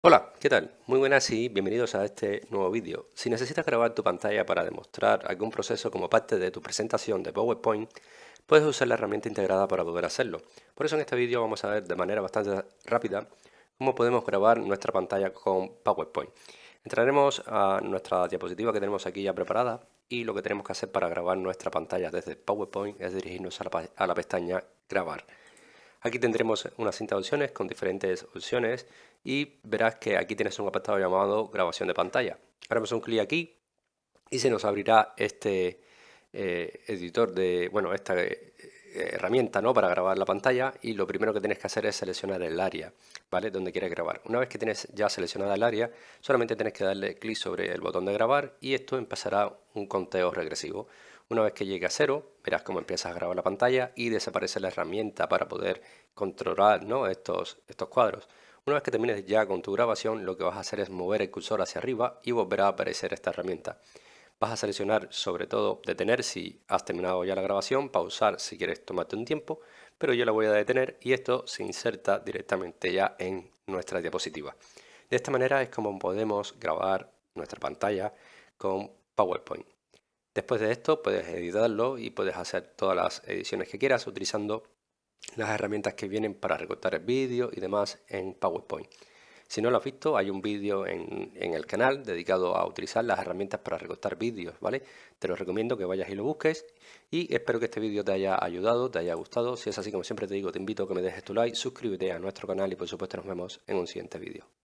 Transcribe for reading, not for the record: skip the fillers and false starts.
Hola, ¿qué tal? Muy buenas y bienvenidos a este nuevo vídeo. Si necesitas grabar tu pantalla para demostrar algún proceso como parte de tu presentación de PowerPoint, puedes usar la herramienta integrada para poder hacerlo. Por eso en este vídeo vamos a ver de manera bastante rápida cómo podemos grabar nuestra pantalla con PowerPoint. Entraremos a nuestra diapositiva que tenemos aquí ya preparada y lo que tenemos que hacer para grabar nuestra pantalla desde PowerPoint es dirigirnos a la pestaña Grabar. Aquí tendremos una cinta de opciones con diferentes opciones y verás que aquí tienes un apartado llamado grabación de pantalla. Haremos un clic aquí y se nos abrirá este editor de, bueno, esta herramienta, ¿no?, para grabar la pantalla, y lo primero que tienes que hacer es seleccionar el área, ¿vale?, donde quieres grabar. Una vez que tienes ya seleccionada el área, solamente tienes que darle clic sobre el botón de grabar y esto empezará un conteo regresivo. Una vez que llegue a 0, verás cómo empiezas a grabar la pantalla y desaparece la herramienta para poder controlar, ¿no?, estos cuadros. Una vez que termines ya con tu grabación, lo que vas a hacer es mover el cursor hacia arriba y volverá a aparecer esta herramienta. Vas a seleccionar sobre todo detener si has terminado ya la grabación, pausar si quieres tomarte un tiempo, pero yo la voy a detener y esto se inserta directamente ya en nuestra diapositiva. De esta manera es como podemos grabar nuestra pantalla con PowerPoint. Después de esto puedes editarlo y puedes hacer todas las ediciones que quieras utilizando las herramientas que vienen para recortar el vídeo y demás en PowerPoint. Si no lo has visto, hay un vídeo en el canal dedicado a utilizar las herramientas para recortar vídeos, ¿vale? Te lo recomiendo que vayas y lo busques y espero que este vídeo te haya ayudado, te haya gustado. Si es así, como siempre te digo, te invito a que me dejes tu like, suscríbete a nuestro canal y por supuesto nos vemos en un siguiente vídeo.